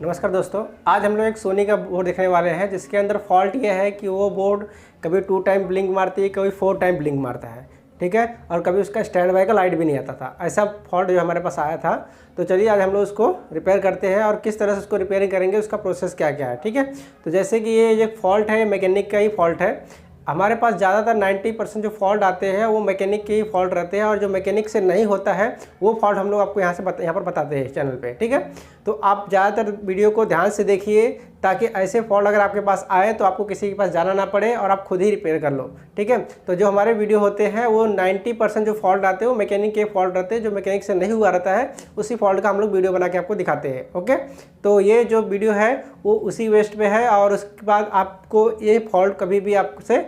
नमस्कार दोस्तों, आज हम लोग एक सोनी का बोर्ड देखने वाले हैं जिसके अंदर फॉल्ट ये है कि वो बोर्ड कभी 2 टाइम ब्लिंक मारती है, कभी 4 टाइम ब्लिंक मारता है। ठीक है, और कभी उसका स्टैंड बाय का लाइट भी नहीं आता था। ऐसा फॉल्ट जो हमारे पास आया था, तो चलिए आज हम लोग उसको रिपेयर करते हैं और किस तरह से उसको रिपेयरिंग करेंगे, उसका प्रोसेस क्या क्या है। ठीक है, तो जैसे कि ये एक फॉल्ट है, मैकेनिक का ही फॉल्ट है। हमारे पास ज़्यादातर 90% जो फॉल्ट आते हैं वो मैकेनिक के ही फॉल्ट रहते हैं, और जो मैकेनिक से नहीं होता है वो फॉल्ट हम लोग आपको यहाँ पर बताते हैं चैनल पे। ठीक है, तो आप ज़्यादातर वीडियो को ध्यान से देखिए ताकि ऐसे फॉल्ट अगर आपके पास आए तो आपको किसी के पास जाना ना पड़े और आप खुद ही रिपेयर कर लो। ठीक है, तो जो हमारे वीडियो होते हैं वो 90% जो फॉल्ट आते हैं वो मैकेनिक के फॉल्ट रहते हैं। जो मैकेनिक से नहीं हुआ रहता है उसी फॉल्ट का हम लोग वीडियो बना के आपको दिखाते हैं। ओके, तो ये जो वीडियो है वो उसी वेस्ट पे है, और उसके बाद आपको ये फॉल्ट कभी भी आपसे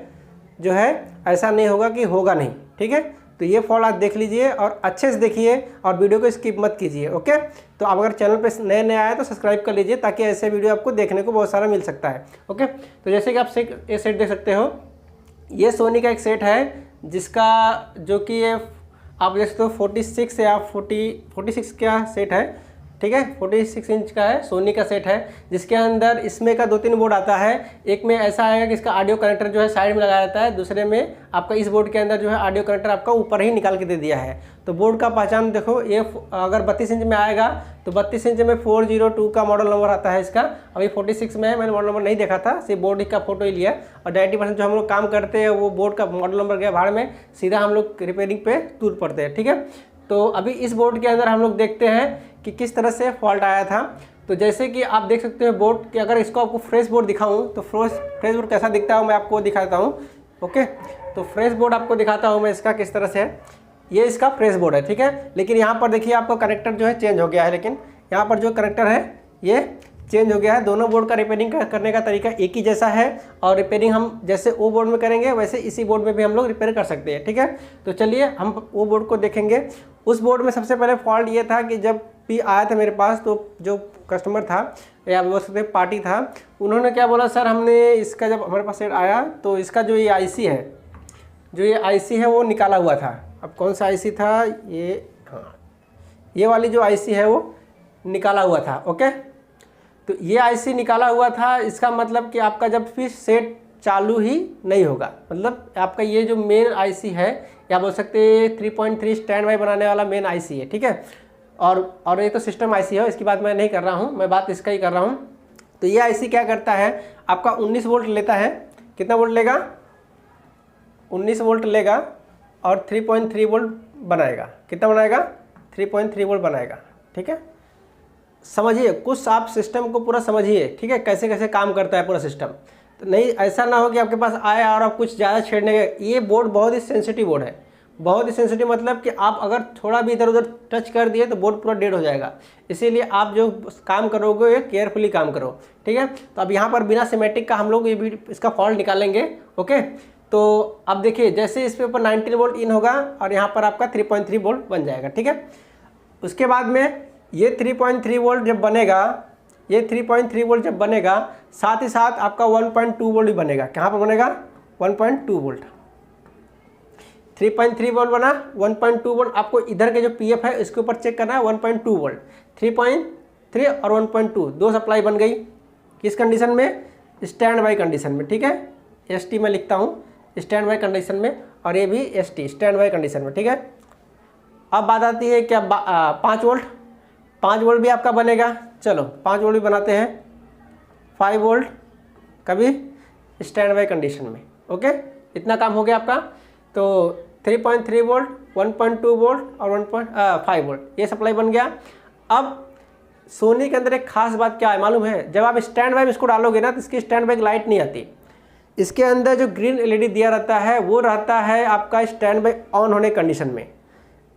जो है ऐसा नहीं होगा कि होगा नहीं। ठीक है, तो ये फॉल्ट आप देख लीजिए और अच्छे से देखिए और वीडियो को स्किप मत कीजिए। ओके, तो आप अगर चैनल पे नए नए आए तो सब्सक्राइब कर लीजिए ताकि ऐसे वीडियो आपको देखने को बहुत सारा मिल सकता है। ओके, तो जैसे कि आप ये सेट देख सकते हो, ये सोनी का एक सेट है जिसका जो कि ये आप देख सकते हो 46 या 46 का सेट है। ठीक है, 46 इंच का है, सोनी का सेट है, जिसके अंदर इसमें का 2-3 बोर्ड आता है। एक में ऐसा आएगा कि इसका ऑडियो कनेक्टर जो है साइड में लगाया जाता है, दूसरे में आपका इस बोर्ड के अंदर जो है ऑडियो कनेक्टर आपका ऊपर ही निकाल के दे दिया है। तो बोर्ड का पहचान देखो, ये अगर 32 इंच में आएगा तो 32 इंच में 402 का मॉडल नंबर आता है इसका। अभी 46 में है, मैंने मॉडल नंबर नहीं देखा था, सिर्फ बोर्ड का फोटो ही लिया। और 90% जो हम लोग काम करते हैं वो बोर्ड का मॉडल नंबर गया भाड़ में, सीधा हम लोग रिपेयरिंग पे टूट पड़ते हैं। ठीक है, तो अभी इस बोर्ड के अंदर हम लोग देखते हैं कि किस तरह से फॉल्ट आया था। तो जैसे कि आप देख सकते हो बोर्ड कि अगर इसको आपको फ्रेश बोर्ड दिखाऊं तो फ्रेश बोर्ड कैसा दिखता है मैं आपको दिखाता हूं। ओके, तो फ्रेश बोर्ड आपको दिखाता हूं मैं इसका किस तरह से है। ये इसका फ्रेश बोर्ड है। ठीक है, लेकिन यहाँ पर देखिए आपका कनेक्टर जो है चेंज हो गया है, लेकिन यहाँ पर जो कनेक्टर है ये चेंज हो गया है। दोनों बोर्ड का रिपेयरिंग करने का तरीका एक ही जैसा है, और रिपेयरिंग हम जैसे वो बोर्ड में करेंगे वैसे इसी बोर्ड में भी हम लोग रिपेयर कर सकते हैं। ठीक है, तो चलिए हम वो बोर्ड को देखेंगे। उस बोर्ड में सबसे पहले फॉल्ट ये था कि जब भी आया था मेरे पास, तो जो कस्टमर था या बोल सकते पार्टी था, उन्होंने क्या बोला, सर हमने इसका जब हमारे पास सेट आया तो इसका जो ये आईसी है, वो निकाला हुआ था। अब कौन सा आईसी था ये, हाँ ये वाली जो आईसी है वो निकाला हुआ था। ओके, तो ये आईसी निकाला हुआ था, इसका मतलब कि आपका जब फिर सेट चालू ही नहीं होगा। मतलब आपका ये जो मेन आईसी है, या बोल सकते 3.3 स्टैंड बाय बनाने वाला मेन आईसी है। ठीक है, और ये तो सिस्टम आईसी है, इसकी बात मैं नहीं कर रहा हूँ, मैं बात इसका ही कर रहा हूँ। तो ये आईसी क्या करता है, आपका 19 वोल्ट लेता है। कितना वोल्ट लेगा, 19 वोल्ट लेगा और 3.3 वोल्ट बनाएगा। कितना बनाएगा, 3.3 वोल्ट बनाएगा। ठीक है, समझिए कुछ आप सिस्टम को पूरा समझिए। ठीक है, कैसे कैसे काम करता है पूरा सिस्टम। तो नहीं ऐसा ना हो कि आपके पास आया और आप कुछ ज़्यादा छेड़ने गए। ये बोर्ड बहुत ही सेंसिटिव बोर्ड है, बहुत ही सेंसिटिव, मतलब कि आप अगर थोड़ा भी इधर उधर टच कर दिए तो बोर्ड पूरा डेड हो जाएगा। इसीलिए आप जो काम करोगे ये केयरफुली काम करो। ठीक है, तो अब यहाँ पर बिना सिमेट्रिक का हम लोग ये भी इसका फॉल्ट निकालेंगे। ओके, तो अब देखिए जैसे इस पे ऊपर 19 वोल्ट इन होगा और यहाँ पर आपका 3.3 वोल्ट बन जाएगा। ठीक है, उसके बाद में ये 3.3 वोल्ट जब बनेगा, ये 3.3 वोल्ट जब बनेगा, साथ ही साथ आपका 1.2 वोल्ट भी बनेगा। कहाँ पर बनेगा, 1.2 वोल्ट। 3.3 वोल्ट बना, 1.2 वोल्ट। आपको इधर के जो पीएफ है इसके ऊपर चेक करना है, 1.2 वोल्ट। 3.3 और 1.2 दो सप्लाई बन गई। किस कंडीशन में, स्टैंड बाई कंडीशन में। ठीक है, एसटी में लिखता हूँ, स्टैंड बाई कंडीशन में, और ये भी एसटी स्टैंड बाई कंडीशन में। ठीक है, अब बात आती है क्या, 5 वोल्ट। 5 वोल्ट भी आपका बनेगा। चलो 5 वोल्ट भी बनाते हैं। 5 वोल्ट कभी स्टैंड बाय कंडीशन में। ओके, इतना काम हो गया आपका। तो 3.3 वोल्ट, 1.2 वोल्ट और 1.5 वोल्ट ये सप्लाई बन गया। अब सोनी के अंदर एक खास बात क्या है मालूम है, जब आप स्टैंड बाय में इसको डालोगे ना तो इसकी स्टैंड बाय लाइट नहीं आती। इसके अंदर जो ग्रीन एलईडी दिया रहता है वो रहता है आपका स्टैंड बाय ऑन होने कंडीशन में।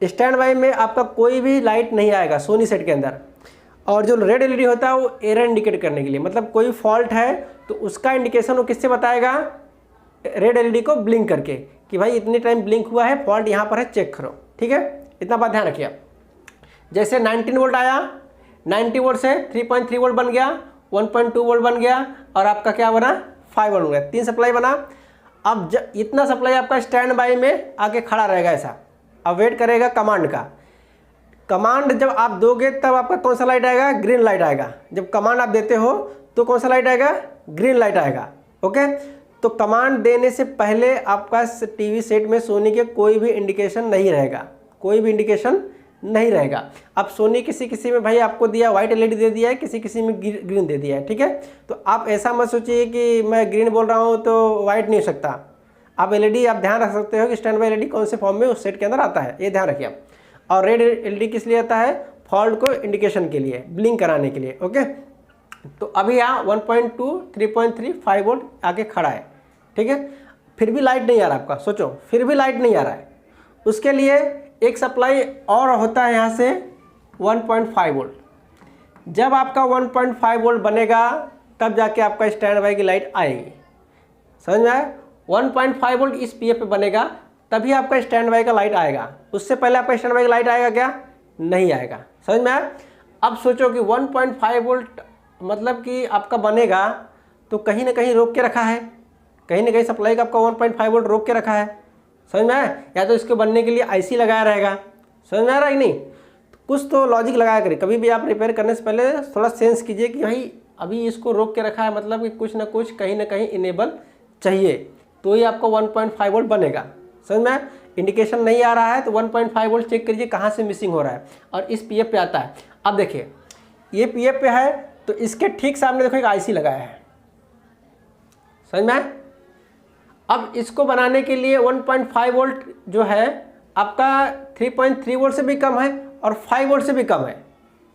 स्टैंड बाय में आपका कोई भी लाइट नहीं आएगा सोनी सेट के अंदर। और जो रेड एलईडी होता है वो एरर इंडिकेट करने के लिए, मतलब कोई फॉल्ट है तो उसका इंडिकेशन वो किससे बताएगा, रेड एलईडी को ब्लिंक करके, कि भाई इतनी टाइम ब्लिंक हुआ है, फॉल्ट यहाँ पर है, चेक करो। ठीक है, इतना बात ध्यान रखिए। जैसे 19 वोल्ट आया, 90 वोल्ट से 3.3 वोल्ट बन गया, 1.2 वोल्ट बन गया, और आपका क्या बना, 5 वोल्ट बन गया। 3 सप्लाई बना। अब इतना सप्लाई आपका स्टैंड बाय में आके खड़ा रहेगा ऐसा, अब वेट करेगा कमांड का। कमांड जब आप दोगे तब आपका कौन सा लाइट आएगा, ग्रीन लाइट आएगा। जब कमांड आप देते हो तो कौन सा लाइट आएगा, ग्रीन लाइट आएगा। ओके, तो कमांड देने से पहले आपका टीवी सेट में सोनी के कोई भी इंडिकेशन नहीं रहेगा, कोई भी इंडिकेशन नहीं रहेगा। अब सोनी किसी किसी में भाई आपको दिया वाइट एलईडी दे दिया है, किसी किसी में ग्रीन दे दिया है, ठीक है। तो आप ऐसा मत सोचिए कि मैं ग्रीन बोल रहा हूँ तो वाइट नहीं हो सकता। आप एलईडी आप ध्यान रख सकते हो कि स्टैंड बाई एलईडी कौन से फॉर्म में उस सेट के अंदर आता है, ये ध्यान रखिए आप। और रेड एलईडी किस लिए आता है, फॉल्ट को इंडिकेशन के लिए, ब्लिंक कराने के लिए। ओके, तो अभी यहाँ 1.2 3.3 5 वोल्ट आके खड़ा है, ठीक है। फिर भी लाइट नहीं आ रहा आपका, सोचो फिर भी लाइट नहीं आ रहा है। उसके लिए एक सप्लाई और होता है यहाँ से 1.5 वोल्ट। जब आपका 1.5 वोल्ट बनेगा तब जाके आपका स्टैंड बाई की लाइट आएगी, समझ में आया। 1.5 वोल्ट इस पीएफ पे बनेगा तभी आपका स्टैंड बाई का लाइट आएगा। उससे पहले आपका स्टैंड बाई का लाइट आएगा क्या, नहीं आएगा, समझ में आया। अब सोचो कि 1.5 वोल्ट मतलब कि आपका बनेगा तो कहीं ना कहीं रोक के रखा है, कहीं ना कहीं सप्लाई का आपका 1.5 वोल्ट रोक के रखा है, समझ में आया। या तो इसके बनने के लिए आईसी लगाया रहेगा, समझ में आ रहा है कि नहीं। कुछ तो लॉजिक लगाया करिए, कभी भी आप रिपेयर करने से पहले थोड़ा सेंस कीजिए कि भाई अभी इसको रोक के रखा है, मतलब कि कुछ ना कुछ कहीं ना कहीं इनेबल चाहिए, तो ही आपका 1.5 वोल्ट बनेगा, समझ में आया। इंडिकेशन नहीं आ रहा है तो 1.5 वोल्ट चेक करिए कहाँ से मिसिंग हो रहा है, और इस पीएफ पे आता है। अब देखिए ये पीएफ पे है तो इसके ठीक सामने देखो एक आईसी लगाया है, समझ में आया। अब इसको बनाने के लिए 1.5 वोल्ट जो है आपका 3.3 वोल्ट से भी कम है और 5 वोल्ट से भी कम है,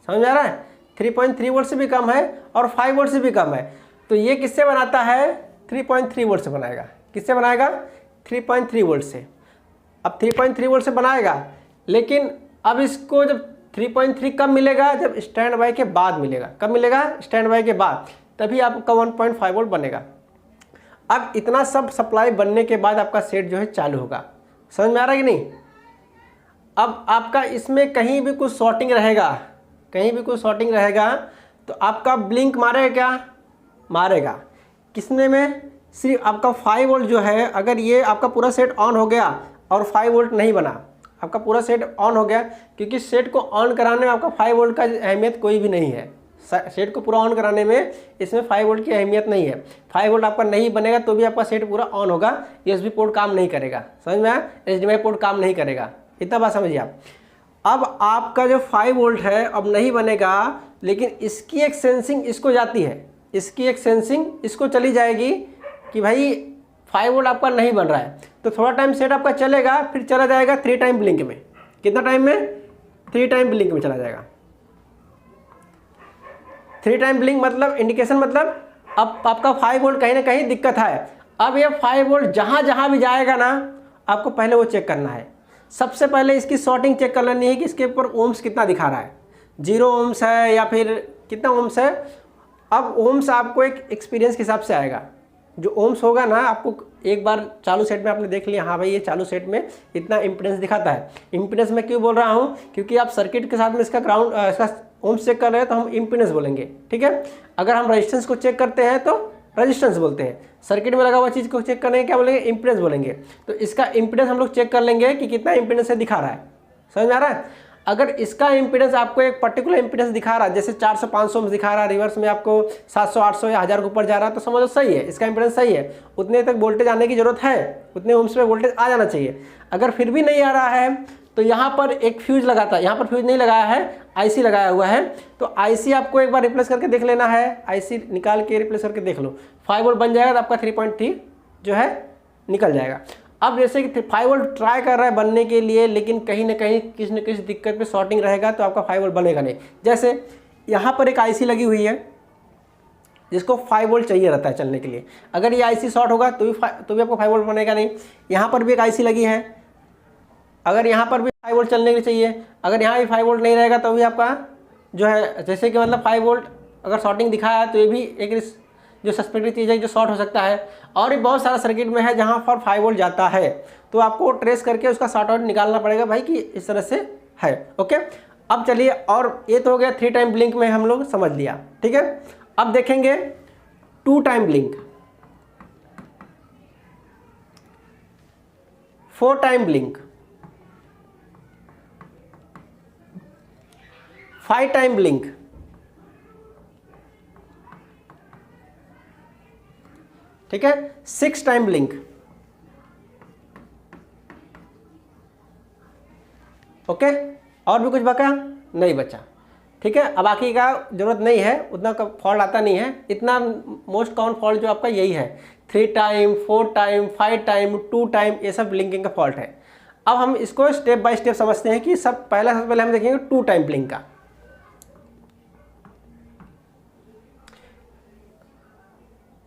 समझ में आ रहा है। 3.3 वोल्ट से भी कम है और 5 वोल्ट से भी कम है। तो ये किससे बनाता है, 3.3 वोल्ट से बनाएगा। किससे बनाएगा, 3.3 वोल्ट से। अब 3.3 वोल्ट से बनाएगा, लेकिन अब इसको जब 3.3 कब मिलेगा, जब स्टैंड बाई के बाद मिलेगा। कब मिलेगा, स्टैंड बाई के बाद, तभी आपका 1.5 वोल्ट बनेगा। अब इतना सब सप्लाई बनने के बाद आपका सेट जो है चालू होगा, समझ में आ रहा है कि नहीं। अब आपका इसमें कहीं भी कुछ शॉर्टिंग रहेगा, कहीं भी कुछ शॉर्टिंग रहेगा तो आपका ब्लिंक मारेगा क्या, मारेगा। किसने में, सिर्फ आपका 5 वोल्ट जो है, अगर ये आपका पूरा सेट ऑन हो गया और 5 वोल्ट नहीं बना, आपका पूरा सेट ऑन हो गया, क्योंकि सेट को ऑन कराने में आपका 5 वोल्ट का अहमियत कोई भी नहीं है। सेट को पूरा ऑन कराने में इसमें 5 वोल्ट की अहमियत नहीं है। 5 वोल्ट आपका नहीं बनेगा तो भी आपका सेट पूरा ऑन होगा, यूएसबी पोर्ट काम नहीं करेगा, समझ में आया, एचडीएमआई पोर्ट काम नहीं करेगा। इतना बात समझिए आप। अब आपका जो 5 वोल्ट है अब नहीं बनेगा, लेकिन इसकी एक सेंसिंग इसको जाती है, इसकी एक सेंसिंग इसको चली जाएगी कि भाई 5 वोल्ट आपका नहीं बन रहा है। तो थोड़ा टाइम सेट आपका चलेगा, फिर चला जाएगा 3 टाइम ब्लिंक में। कितना टाइम में, 3 टाइम ब्लिंक में चला जाएगा। 3 टाइम ब्लिंक मतलब इंडिकेशन, मतलब अब आपका 5 वोल्ट कहीं ना कहीं दिक्कत है। अब ये 5 वोल्ट जहाँ जहाँ भी जाएगा ना, आपको पहले वो चेक करना है। सबसे पहले इसकी शॉर्टिंग चेक कर लेनी है कि इसके ऊपर ओम्स कितना दिखा रहा है, 0 ओम्स है या फिर कितना ओम्स है। अब ओम्स आपको एक एक्सपीरियंस के हिसाब से आएगा। जो ओम्स होगा ना, आपको एक बार चालू सेट में आपने देख लिया, हाँ भाई ये चालू सेट में इतना इम्पीडेंस दिखाता है। इम्पीडेंस में क्यों बोल रहा हूँ, क्योंकि आप सर्किट के साथ में इसका ग्राउंड इसका ओम्स चेक कर रहे हैं तो हम इम्पीडेंस बोलेंगे, ठीक है। अगर हम रेजिस्टेंस को चेक करते हैं तो रेजिस्टेंस बोलते हैं। सर्किट में लगा हुआ चीज़ को चेक करने क्या बोलेंगे, इम्पीडेंस बोलेंगे। तो इसका इम्पीडेंस हम लोग चेक कर लेंगे कि कितना इम्पीडेंस है दिखा रहा है, समझ में आ रहा है। अगर इसका इम्पीडेंस आपको एक पर्टिकुलर इम्पीडेंस दिखा रहा है, जैसे 400-500 में दिखा रहा है, रिवर्स में आपको 700-800 या 1000 के ऊपर जा रहा है, तो समझो सही है, इसका इम्पीडेंस सही है, उतने तक वोल्टेज आने की जरूरत है, उतने ओम्स में वोल्टेज आ जाना चाहिए। अगर फिर भी नहीं आ रहा है तो यहाँ पर एक फ्यूज लगाता है, यहाँ पर फ्यूज नहीं लगाया है, आईसी लगाया हुआ है। तो आईसी आपको एक बार रिप्लेस करके देख लेना है, आईसी निकाल के रिप्लेस करके देख लो। 5 वोल्ट बन जाएगा तो आपका 3.3 जो है निकल जाएगा। अब जैसे कि 5 वोल्ट ट्राई कर रहा है बनने के लिए, लेकिन कहीं ना कहीं किसी न किसी दिक्कत पे शॉर्टिंग रहेगा तो आपका 5 वोल्ट बनेगा नहीं। जैसे यहाँ पर एक आईसी लगी हुई है जिसको 5 वोल्ट चाहिए रहता है चलने के लिए, अगर ये आईसी शॉर्ट होगा तो भी आपको 5 वोल्ट बनेगा नहीं। यहाँ पर भी एक आईसी लगी है, अगर यहाँ पर भी 5 वोल्ट चलने के लिए चाहिए, अगर यहाँ भी 5 वोल्ट नहीं रहेगा तो भी आपका जो है, जैसे कि मतलब 5 वोल्ट अगर शॉर्टिंग दिखाया है तो ये भी एक जो सस्पेक्टेड चीज़ है जो शॉर्ट हो सकता है। और भी बहुत सारा सर्किट में है जहाँ पर 5 वोल्ट जाता है, तो आपको ट्रेस करके उसका शॉर्ट आउट निकालना पड़ेगा भाई कि इस तरह से है। ओके, अब चलिए, और ये तो हो गया 3 टाइम ब्लिंक में हम लोग समझ लिया, ठीक है। अब देखेंगे 2 time blink, 4 time blink. 5 time blink, ठीक है, 6 टाइम ब्लिंक, ओके। और भी कुछ बचा? नहीं बचा, ठीक है। अब बाकी का जरूरत नहीं है, उतना का फॉल्ट आता नहीं है। इतना मोस्ट कॉमन फॉल्ट जो आपका यही है, 3 टाइम, 4 टाइम, 5 टाइम, 2 टाइम, ये सब ब्लिंकिंग का फॉल्ट है। अब हम इसको स्टेप बाय स्टेप समझते हैं कि सबसे पहले हम देखेंगे 2 टाइम ब्लिंक का।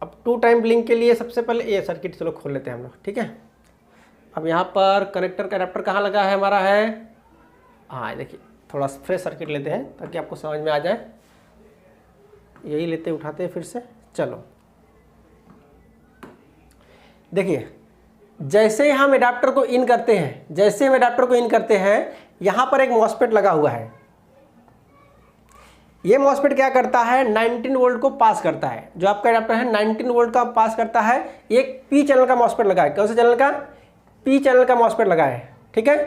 अब 2 टाइम ब्लिंक के लिए सबसे पहले ये सर्किट चलो खोल लेते हैं हम लोग, ठीक है। अब यहाँ पर कनेक्टर का अडेप्टर कहाँ लगा है हमारा है, हाँ देखिए, थोड़ा फ्रेश सर्किट लेते हैं ताकि आपको समझ में आ जाए। यही लेते उठाते हैं फिर से, चलो देखिए, जैसे ही हम एडाप्टर को इन करते हैं, यहाँ पर एक मॉसफेट लगा हुआ है। ये मॉसफेट क्या करता है, 19 वोल्ट को पास करता है। जो आपका एडाप्टर है 19 वोल्ट का पास करता है। एक पी चैनल का मॉसफेट लगा है। कौन से चैनल का? पी चैनल का मॉसफेट लगा है, ठीक है।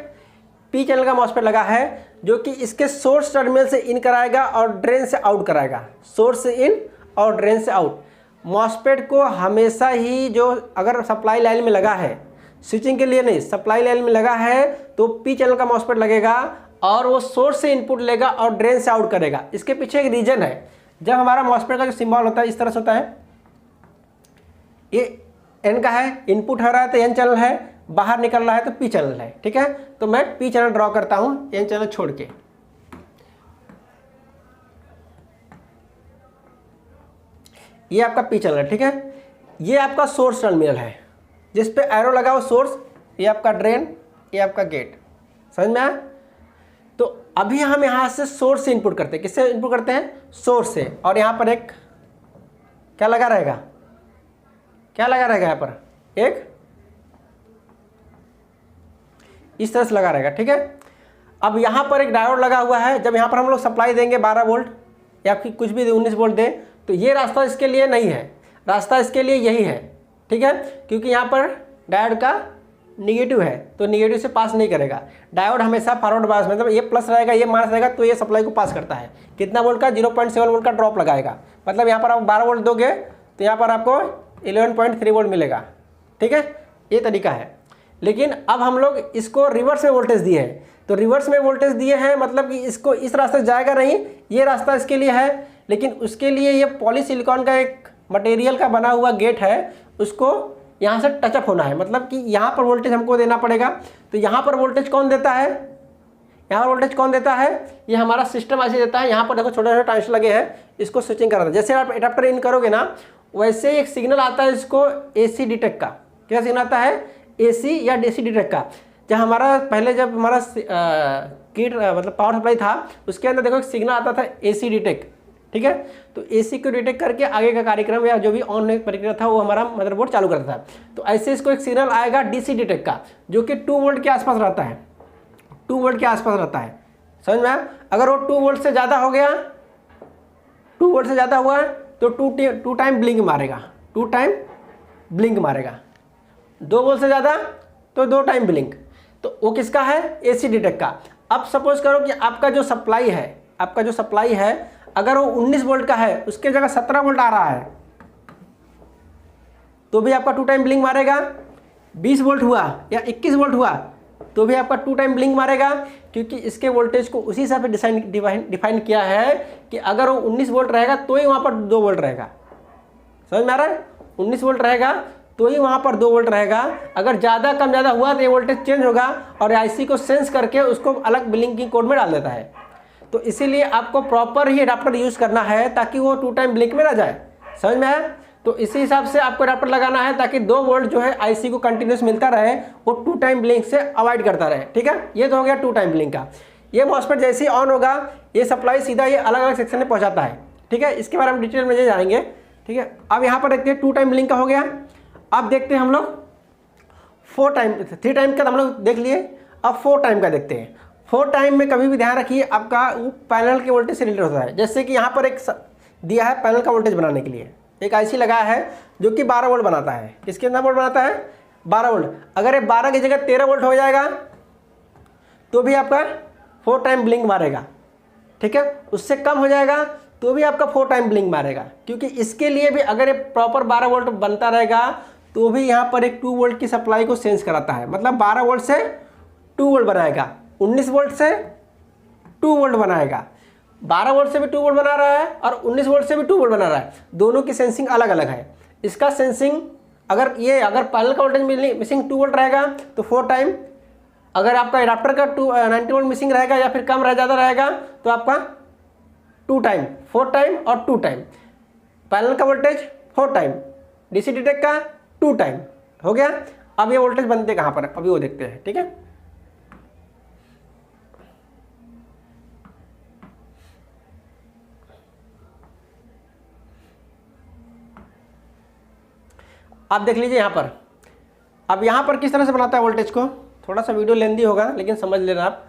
पी चैनल का मॉसफेट लगा है जो कि इसके सोर्स टर्मिनल से इन कराएगा और ड्रेन से आउट कराएगा। सोर्स से इन और ड्रेन से आउट। मॉसफेट को हमेशा ही जो अगर सप्लाई लाइन में लगा है, स्विचिंग के लिए नहीं, सप्लाई लाइन में लगा है, तो पी चैनल का मॉसफेट लगेगा और वो सोर्स से इनपुट लेगा और ड्रेन से आउट करेगा। इसके पीछे एक रीजन है। जब हमारा मॉसफेट का जो सिंबल होता है इस तरह से होता है, ये एन का है, इनपुट हो रहा है तो एन चैनल है, बाहर निकल रहा है तो पी चैनल है, ठीक है। तो मैं पी चैनल ड्रॉ करता हूं एन चैनल छोड़ के। ये आपका पी चैनल है, ठीक है। ये आपका सोर्स टर्मिनल है जिस पे एरो लगा हो सोर्स। ये आपका ड्रेन, ये आपका गेट, समझ में आया। तो अभी हम यहां से सोर्स से इनपुट करते हैं। किससे इनपुट करते हैं? सोर्स से। और यहां पर एक क्या लगा रहेगा, क्या लगा रहेगा यहां पर? एक इस तरह से लगा रहेगा, ठीक है। अब यहाँ पर एक डायोड लगा हुआ है। जब यहाँ पर हम लोग सप्लाई देंगे 12 वोल्ट या फिर कुछ भी 19 वोल्ट दें, तो ये रास्ता इसके लिए नहीं है, रास्ता इसके लिए यही है, ठीक है। क्योंकि यहाँ पर डायोड का निगेटिव है तो निगेटिव से पास नहीं करेगा। डायोड हमेशा फॉरवर्ड बायस, मतलब ये प्लस रहेगा, ये माइनस रहेगा, तो ये सप्लाई को पास करता है। कितना वोल्ट का? 0.7 वोल्ट का ड्रॉप लगाएगा। मतलब यहाँ पर आप 12 वोल्ट दोगे तो यहाँ पर आपको 11.3 वोल्ट मिलेगा, ठीक है। ये तरीका है। लेकिन अब हम लोग इसको रिवर्स में वोल्टेज दिए हैं। तो रिवर्स में वोल्टेज दिए हैं मतलब कि इसको इस रास्ते से जाएगा नहीं, ये रास्ता इसके लिए है। लेकिन उसके लिए ये पॉलीसिलिकॉन का एक मटेरियल का बना हुआ गेट है, उसको यहाँ से टचअप होना है। मतलब कि यहाँ पर वोल्टेज हमको देना पड़ेगा। तो यहाँ पर वोल्टेज कौन देता है? यहाँ वोल्टेज कौन देता है? ये हमारा सिस्टम ऐसे देता है। यहाँ पर देखो छोटे छोटे ट्रांजिस्टर लगे हैं, इसको स्विचिंग करा था। जैसे आप एडाप्टर इन करोगे ना, वैसे एक सिग्नल आता है इसको AC डिटेक्ट का। क्या सिग्नल आता है? AC या DC डिटेक्ट का। जब हमारा पहले जब हमारा किट मतलब पावर सप्लाई था, उसके अंदर देखो एक सिग्नल आता था AC डिटेक्ट, ठीक है। तो AC को डिटेक्ट करके आगे का कार्यक्रम या जो भी ऑन प्रक्रिया था वो हमारा मदरबोर्ड चालू करता था। तो ऐसे इसको एक सिग्नल आएगा DC डिटेक्ट का, जो कि 2 वोल्ट के आसपास रहता है। 2 वोल्ट के आसपास रहता है, समझ में आया। अगर वो 2 वोल्ट से ज़्यादा हो गया, 2 वोल्ट से ज़्यादा हुआ तो 2 टाइम ब्लिंक मारेगा, 2 टाइम ब्लिंक मारेगा। 2 वोल्ट से ज़्यादा तो 2 टाइम ब्लिंक। तो वो किसका है? AC डिटेक्ट का। अब सपोज करो कि आपका जो सप्लाई है, अगर वो 19 वोल्ट का है, उसके जगह 17 वोल्ट आ रहा है, तो भी आपका 2 टाइम ब्लिंक मारेगा। 20 वोल्ट हुआ या 21 वोल्ट हुआ तो भी आपका 2 टाइम ब्लिंक मारेगा। क्योंकि इसके वोल्टेज को उसी हिसाब से डिफाइन किया है कि अगर वो 19 वोल्ट रहेगा तो ही वहाँ पर 2 वोल्ट रहेगा। समझ में आ रहा है? 19 वोल्ट रहेगा तो ही वहाँ पर 2 वोल्ट रहेगा। अगर ज़्यादा कम ज़्यादा हुआ तो ये वोल्टेज चेंज होगा और IC को सेंस करके उसको अलग ब्लिंकिंग कोड में डाल देता है। तो इसीलिए आपको प्रॉपर ही एडाप्टर यूज़ करना है ताकि वो 2 टाइम ब्लिंक में ना जाए। समझ में आया? तो इसी हिसाब से आपको एडाप्टर लगाना है ताकि 2 वोल्ट जो है IC को कंटिन्यूस मिलता रहे, वो 2 टाइम ब्लिंक से अवॉइड करता रहे, ठीक है। ये तो हो गया 2 टाइम ब्लिंक का। ये मॉसफेट जैसे ही ऑन होगा, ये सप्लाई सीधा ये अलग अलग सेक्शन में पहुँचाता है, ठीक है। इसके बारे में डिटेल में जाएंगे, ठीक है। अब यहाँ पर देखते हैं 2 टाइम ब्लिंक का हो गया। अब देखते हैं हम लोग 3 टाइम का हम लोग देख लिए। अब 4 टाइम का देखते हैं। 4 टाइम में कभी भी ध्यान रखिए आपका वो पैनल के वोल्टेज से रिलेटेड होता है। जैसे कि यहाँ पर एक दिया है पैनल का वोल्टेज बनाने के लिए, एक IC लगाया है जो कि 12 वोल्ट बनाता है। किसके कितना वोल्ट बनाता है? 12 वोल्ट। अगर ये 12 की जगह 13 वोल्ट हो जाएगा तो भी आपका 4 टाइम ब्लिंक मारेगा, ठीक है। उससे कम हो जाएगा तो भी आपका 4 टाइम ब्लिंक मारेगा, क्योंकि इसके लिए भी अगर ये प्रॉपर 12 वोल्ट बनता रहेगा तो भी यहाँ पर एक 2 वोल्ट की सप्लाई को सेंस कराता है, मतलब 12 वोल्ट से 2 वोल्ट बनाएगा, 19 वोल्ट से 2 वोल्ट बनाएगा, 12 वोल्ट से भी 2 वोल्ट बना रहा है और 19 वोल्ट से भी 2 वोल्ट बना रहा है। दोनों की सेंसिंग अलग अलग है। इसका सेंसिंग अगर पैनल का वोल्टेज मिसिंग 2 वोल्ट रहेगा तो 4 टाइम, अगर आपका एडाप्टर का 90 वोल्ट मिसिंग रहेगा या फिर कम रह ज़्यादा रहेगा तो आपका 2 टाइम, 4 टाइम और 2 टाइम। पैनल का वोल्टेज 4 टाइम, डीसी डिटेक्ट का 2 टाइम हो गया। अब ये वोल्टेज बनते कहाँ पर अभी वो देखते हैं, ठीक है। आप देख लीजिए यहाँ पर, अब यहाँ पर किस तरह से बनाता है वोल्टेज को, थोड़ा सा वीडियो लेंदी होगा लेकिन समझ लेना आप,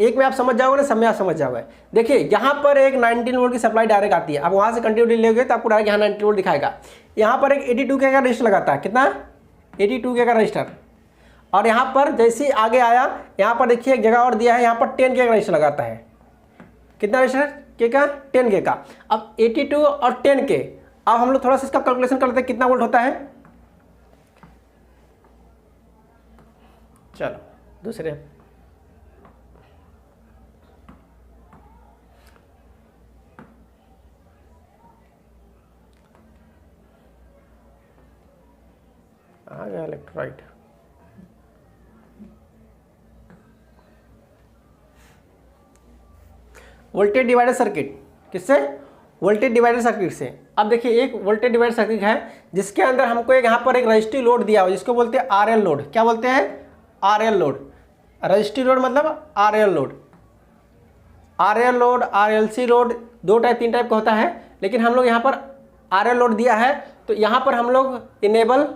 एक में आप समझ जाओगे ना, सब में आप समझ जाओगे। देखिए यहाँ पर एक 19 वोल्ट की सप्लाई डायरेक्ट आती है, अब वहाँ से कंटिन्यू लेंगे तो आपको डायरेक्ट यहाँ 19 वोल्ट दिखाएगा। यहाँ पर एक 82 के का रजिस्टर लगाता है, कितना 82 के का रजिस्टर, और यहाँ पर जैसे ही आगे आया यहाँ पर देखिए एक जगह और दिया है, यहाँ पर 10 के का रजिस्टर लगाता है, कितना रजिस्टर के का 10 के का। अब 82 और 10 के, अब हम लोग थोड़ा सा इसका कैलकुलेशन कर लेते हैं कितना वोल्ट होता है। चलो दूसरे, आ गया इलेक्ट्रोलाइट। वोल्टेज डिवाइडर सर्किट, किससे, वोल्टेज डिवाइडर सर्किट से। अब देखिए एक वोल्टेज डिवाइडर सर्किट है जिसके अंदर हमको एक यहाँ पर एक रजिस्टिव लोड दिया हुआ जिसको बोलते हैं आरएल लोड। क्या बोलते हैं, आरएल लोड। रजिस्टिव लोड मतलब RL load. RL load, RLC load 2 type 3 type का होता है, लेकिन हम लोग यहाँ पर आरएल लोड दिया है तो यहाँ पर हम लोग इनेबल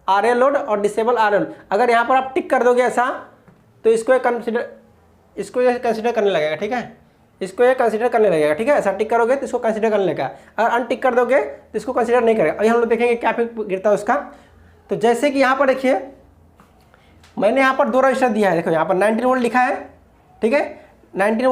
आरएल लोड और डिसेबल आरएल, अगर यहाँ पर आप टिक कर दोगे ऐसा तो इसको ये कंसिडर करने लगेगा, ठीक है, इसको ये कंसिडर करने लगेगा, ठीक है। ऐसा टिक करोगे तो इसको कंसिडर करने लगेगा, अगर अनटिक कर दोगे तो इसको कंसिडर नहीं करेगा। अभी हम लोग देखेंगे क्या इफेक्ट गिरता है उसका। तो जैसे कि यहाँ पर देखिए मैंने यहाँ पर 2 रजिस्टर दिया है, देखो यहाँ पर 19 वोल्ट लिखा है, ठीक है, 19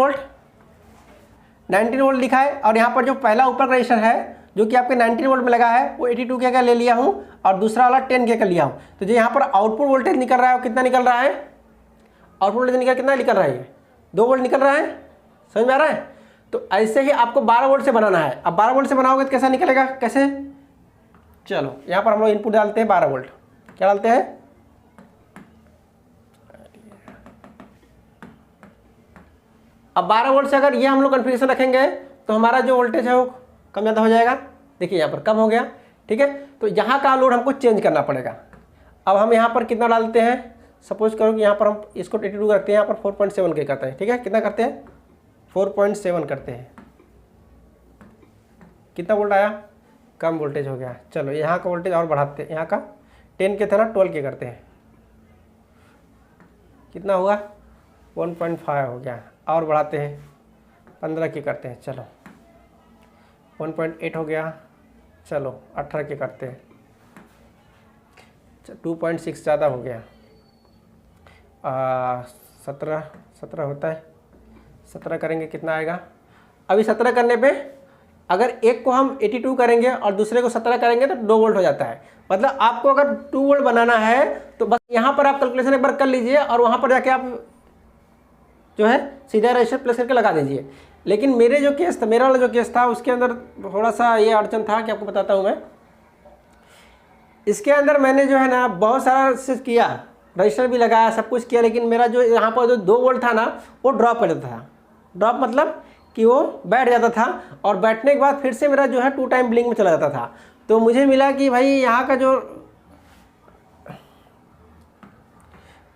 वोल्ट लिखा है, और यहाँ पर जो पहला ऊपर का रजिस्टर है जो कि आपके 19 वोल्ट में लगा है वो 82 के का ले लिया हूँ और दूसरा वाला 10 के का लिया हूँ। तो जो यहाँ पर आउटपुट वोल्टेज निकल रहा है वो कितना निकल रहा है, आउटपुट वोल्टेज कितना निकल रहा है, ये 2 वोल्ट निकल रहा है, समझ में आ रहा है। तो ऐसे ही आपको 12 वोल्ट से बनाना है। अब 12 वोल्ट से बनाओगे तो कैसा निकलेगा, कैसे, चलो यहाँ पर हम लोग इनपुट डालते हैं 12 वोल्ट, क्या डालते हैं, अब 12 वोल्ट से अगर ये हम लोग कन्फिगरेशन रखेंगे तो हमारा जो वोल्टेज है वो कम ज़्यादा हो जाएगा। देखिए यहाँ पर कम हो गया, ठीक है। तो यहाँ का लोड हमको चेंज करना पड़ेगा। अब हम यहाँ पर कितना डालते हैं, सपोज करो कि यहाँ पर हम इसको 82 रखते हैं, यहाँ पर 4.7 के करते हैं, ठीक है, कितना करते हैं 4.7 करते हैं, कितना वोल्ट आया, कम वोल्टेज हो गया। चलो यहाँ का वोल्टेज और बढ़ाते हैं, यहाँ का 10 के था ना 12 के करते हैं, कितना हुआ 1.5 हो गया, और बढ़ाते हैं 15 के करते हैं, चलो 1.8 हो गया, चलो 18 के करते हैं, 2.6 ज़्यादा हो गया, 17 होता है, 17 करेंगे कितना आएगा। अभी 17 करने पे अगर एक को हम 82 करेंगे और दूसरे को 17 करेंगे तो 2 वोल्ट हो जाता है। मतलब आपको अगर 2 वोल्ट बनाना है तो बस यहाँ पर आप कैलकुलेशन एक बार कर लीजिए और वहाँ पर जाके आप जो है सीधा रजिस्टर प्लेस करके लगा दीजिए। लेकिन मेरे जो केस था, मेरा वाला जो केस था उसके अंदर थोड़ा सा ये अड़चन था कि आपको बताता हूँ मैं। इसके अंदर मैंने जो है ना बहुत सारा चीज़ किया, रजिस्टर भी लगाया, सब कुछ किया, लेकिन मेरा जो यहाँ पर जो 2 वोल्ट था ना वो ड्रॉप कर जाता था। ड्रॉप मतलब कि वो बैठ जाता था और बैठने के बाद फिर से मेरा जो है 2 टाइम ब्लिंक में चला जाता था। तो मुझे मिला कि भाई यहाँ का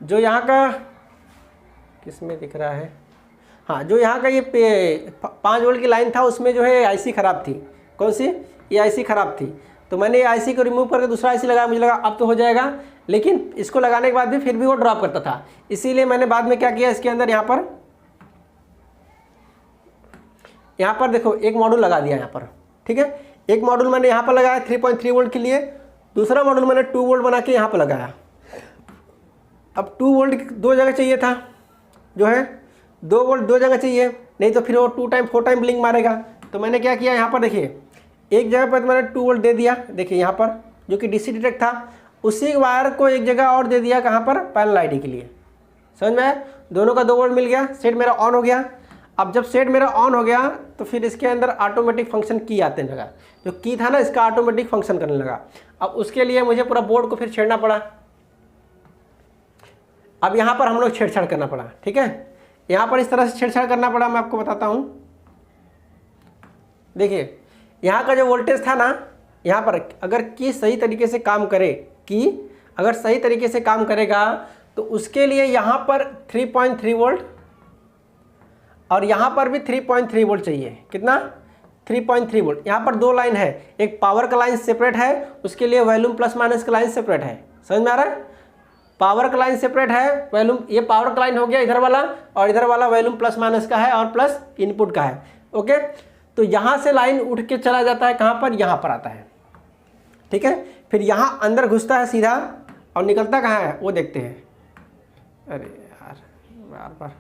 जो यहाँ का किस में दिख रहा है, हाँ, जो यहाँ का ये 5 वोल्ट की लाइन था उसमें जो है आईसी ख़राब थी। कौन सी, ये आईसी ख़राब थी। तो मैंने ये आईसी को रिमूव करके दूसरा आईसी लगाया, मुझे लगा अब तो हो जाएगा, लेकिन इसको लगाने के बाद भी फिर भी वो ड्रॉप करता था। इसीलिए मैंने बाद में क्या किया, इसके अंदर यहाँ पर देखो एक मॉड्यूल लगा दिया यहाँ पर, ठीक है। एक मॉड्यूल मैंने यहाँ पर लगाया 3.3 वोल्ट के लिए, दूसरा मॉड्यूल मैंने 2 वोल्ट बना के यहाँ पर लगाया। अब 2 वोल्ट 2 जगह चाहिए था, जो है 2 वोल्ट 2 जगह चाहिए, नहीं तो फिर वो 2 टाइम 4 टाइम ब्लिंक मारेगा। तो मैंने क्या किया, यहाँ पर देखिए एक जगह पर मैंने 2 वोल्ट दे दिया, देखिए यहाँ पर जो कि डीसी डिटेक्ट था, उसी वायर को एक जगह और दे दिया, कहाँ पर, पैनल लाइटिंग के लिए। समझ में आया, दोनों का 2 वोल्ट मिल गया, सेट मेरा ऑन हो गया। अब जब सेट मेरा ऑन हो गया तो फिर इसके अंदर ऑटोमेटिक फंक्शन की आते लगा, जो की था ना इसका ऑटोमेटिक फंक्शन करने लगा। अब उसके लिए मुझे पूरा बोर्ड को फिर छेड़ना पड़ा। अब यहाँ पर हम लोग छेड़छाड़ करना पड़ा, ठीक है, यहाँ पर इस तरह से छेड़छाड़ करना पड़ा। मैं आपको बताता हूँ, देखिए यहाँ का जो वोल्टेज था ना, यहाँ पर अगर की सही तरीके से काम करे, की अगर सही तरीके से काम करेगा तो उसके लिए यहाँ पर 3.3 वोल्ट और यहाँ पर भी 3.3 वोल्ट चाहिए। कितना, 3.3 वोल्ट। यहाँ पर 2 लाइन है, एक पावर का लाइन सेपरेट है, उसके लिए वॉल्यूम प्लस माइनस का लाइन सेपरेट है। समझ में आ रहा है, पावर का लाइन सेपरेट है, वॉल्यूम, ये पावर का लाइन हो गया इधर वाला, और इधर वाला वॉल्यूम प्लस माइनस का है और प्लस इनपुट का है। ओके, तो यहाँ से लाइन उठ के चला जाता है, कहाँ पर, यहाँ पर आता है, ठीक है। फिर यहाँ अंदर घुसता है सीधा और निकलता कहाँ है वो देखते हैं। अरे यार बार बार,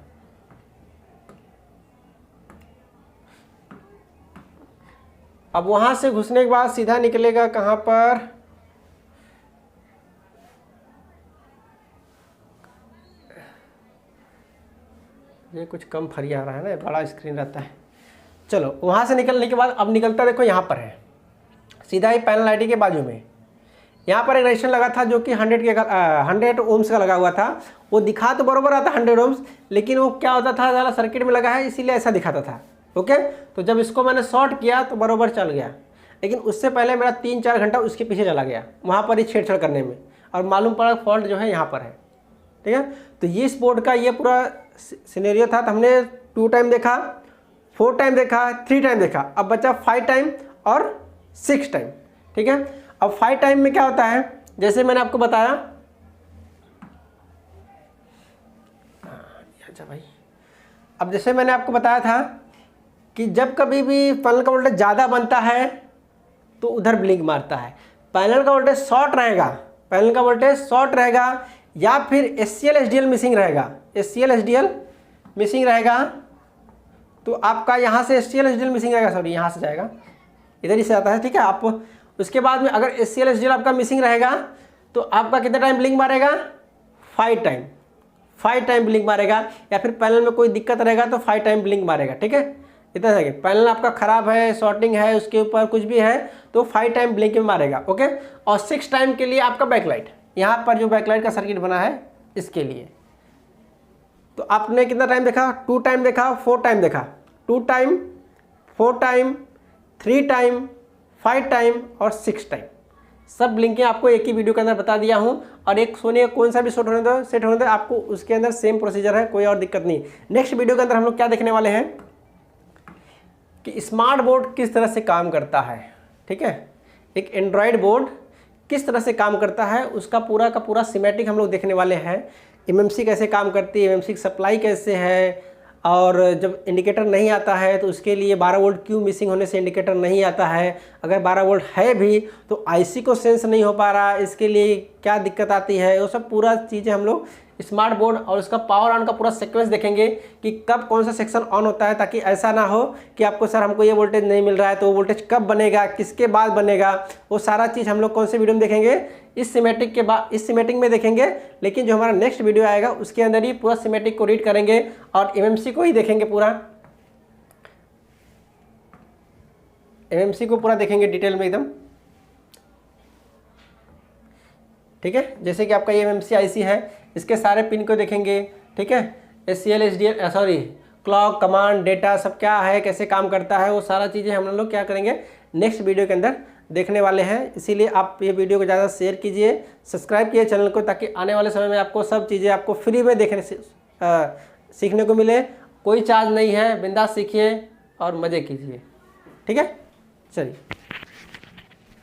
अब वहाँ से घुसने के बाद सीधा निकलेगा कहाँ पर, ये कुछ कम फरिया रहा है ना, बड़ा स्क्रीन रहता है। चलो वहाँ से निकलने के बाद अब निकलता देखो यहाँ पर है, सीधा ही पैनल लाइटिंग के बाजू में। यहाँ पर एक रजिस्टर लगा था जो कि 100 ओम्स का लगा हुआ था। वो दिखा तो बरोबर आता 100 ओम्स, लेकिन वो क्या होता था, ज़्यादा सर्किट में लगा है इसीलिए ऐसा दिखाता था। ओके, तो जब इसको मैंने शॉर्ट किया तो बरोबर चल गया, लेकिन उससे पहले मेरा 3-4 घंटा उसके पीछे चला गया वहाँ पर ही छेड़छाड़ करने में, और मालूम पड़ा फॉल्ट जो है यहाँ पर है, ठीक है। तो ये इस बोर्ड का ये पूरा सिनेरियो था। तो हमने 2 टाइम देखा, 4 टाइम देखा, 3 टाइम देखा, अब बचा 5 टाइम और 6 टाइम, ठीक है। अब 5 टाइम में क्या होता है, जैसे मैंने आपको बताया, अच्छा भाई, अब जैसे मैंने आपको बताया था कि जब कभी भी पैनल का वोल्टेज ज़्यादा बनता है तो उधर ब्लिंक मारता है। पैनल का वोल्टेज शॉर्ट रहेगा, पैनल का वोल्टेज शॉर्ट रहेगा, या फिर SCL SDL मिसिंग रहेगा, SCL SDL मिसिंग रहेगा, तो आपका यहाँ से SCL SDL मिसिंग रहेगा, सॉरी यहाँ से जाएगा, इधर ही से आता है, ठीक है। आप उसके बाद में अगर SCL SDL आपका मिसिंग रहेगा तो आपका कितना टाइम ब्लिंक मारेगा, 5 टाइम ब्लिंक मारेगा, या फिर पैनल में कोई दिक्कत रहेगा तो 5 टाइम ब्लिंक मारेगा, ठीक है। इतना है कि पैनल आपका ख़राब है, शॉर्टिंग है, उसके ऊपर कुछ भी है तो 5 टाइम ब्लिंक में मारेगा। ओके, और 6 टाइम के लिए आपका बैकलाइट, यहाँ पर जो बैकलाइट का सर्किट बना है इसके लिए। तो आपने कितना टाइम देखा, 2 टाइम देखा, 4 टाइम देखा, 2 टाइम, 4 टाइम, 3 टाइम, 5 टाइम और 6 टाइम, सब ब्लिंकें आपको एक ही वीडियो के अंदर बता दिया हूँ। और एक सोने कौन सा भी सेट होने दो आपको उसके अंदर सेम प्रोसीजर है, कोई और दिक्कत नहीं। नेक्स्ट वीडियो के अंदर हम लोग क्या देखने वाले हैं कि स्मार्ट बोर्ड किस तरह से काम करता है, ठीक है। एक एंड्रॉयड बोर्ड किस तरह से काम करता है उसका पूरा का पूरा सिमेटिक हम लोग देखने वाले हैं। MMC कैसे काम करती है, MMC की सप्लाई कैसे है, और जब इंडिकेटर नहीं आता है तो उसके लिए 12 वोल्ट क्यों मिसिंग होने से इंडिकेटर नहीं आता है, अगर 12 वोल्ट है भी तो IC को सेंस नहीं हो पा रहा, इसके लिए क्या दिक्कत आती है, वो सब पूरा चीज़ें हम लोग स्मार्ट बोर्ड और उसका पावर ऑन का पूरा सीक्वेंस देखेंगे कि कब कौन सा सेक्शन ऑन होता है, ताकि ऐसा ना हो कि आपको सर हमको ये वोल्टेज नहीं मिल रहा है तो वो वोल्टेज कब बनेगा, किसके बाद बनेगा, वो सारा चीज़ हम लोग कौन से वीडियो में देखेंगे, इस सिमेटिक के बाद, इस सिमेटिक में देखेंगे। लेकिन जो हमारा नेक्स्ट वीडियो आएगा उसके अंदर ही पूरा सिमेटिक को रीड करेंगे और MMC को ही देखेंगे, पूरा MMC को पूरा देखेंगे डिटेल में एकदम, ठीक है। जैसे कि आपका ये MMC IC है, इसके सारे पिन को देखेंगे, ठीक है। SCL SDL sorry clock, command, data सब क्या है, कैसे काम करता है, वो सारा चीज़ें हम लोग क्या करेंगे नेक्स्ट वीडियो के अंदर देखने वाले हैं। इसीलिए आप ये वीडियो को ज़्यादा शेयर कीजिए, सब्सक्राइब कीजिए चैनल को, ताकि आने वाले समय में आपको सब चीज़ें आपको फ्री में देखने सीखने को मिले। कोई चार्ज नहीं है, बिंदास सीखिए और मज़े कीजिए, ठीक है। चलिए।